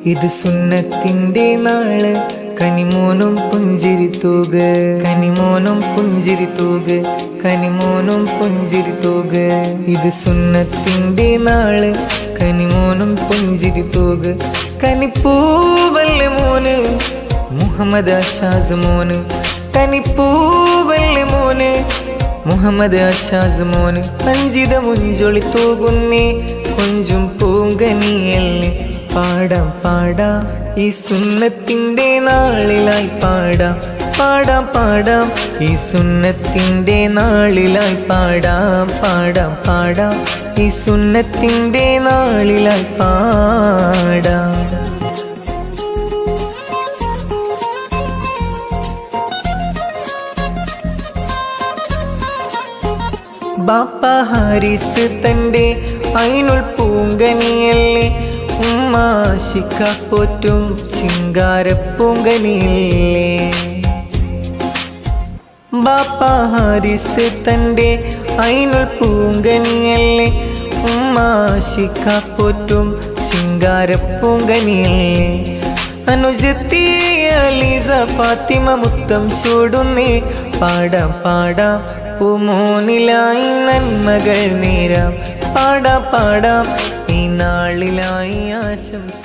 ഇത് സുന്നത്തിൻ്റെ നാള് കനിമോനും പുഞ്ചിരി തൂഗ് കനിമോനും പുഞ്ചിരി തൂഗ് കനിമോനും പുഞ്ചിരി തൂഗ് ഇത് സുന്നത്തിൻ്റെ നാള് കനിമോനും പുഞ്ചിരി തൂഗ് കനിപ്പൂവല്ലേ മോന് മുഹമ്മദ് അഷാസ് മോന് കനിപ്പൂവല്ലേ മോന് മുഹമ്മദ് അഷാസ് മോന് പഞ്ചിത മുഞ്ചൊളി തൂകുന്നേ കൊഞ്ചും പൂങ്കനിയല്ലേ പാടാം പാടാം ഈ സുന്നത്തിൻ്റെ നാളിലായി പാടാം പാടാം പാടാം ഈ സുന്നത്തിൻ്റെ നാളിലായി പാടാം പാടാം പാടാം ഈ സുന്നത്തിൻ്റെ നാളിലായി പാടാം ബാപ്പ ഹാരിസ് തൻ്റെ ഐനുൽ പൂങ്കനിയല്ലേ ഉമ്മ ശിക്കാപ്പോറ്റും ശിങ്കാരപ്പൂങ്കനിയല്ലേ ബാപ്പ ഹാരിസ് തൻ്റെ ഐനുൽ പൂങ്കനിയല്ലേ ഉമ്മ ശിക്കാപ്പോറ്റും ശിങ്കാരപ്പൂങ്കനിയല്ലേ അനുജത്തി അലീസ ഫാത്തിമ മുത്തം ചൂടുന്നേ പാടാം പാടാം പൂമോനിലായി നന്മകൾ നേരാം പാടാം പാടാം ഈ നാളിലായി ആശംസ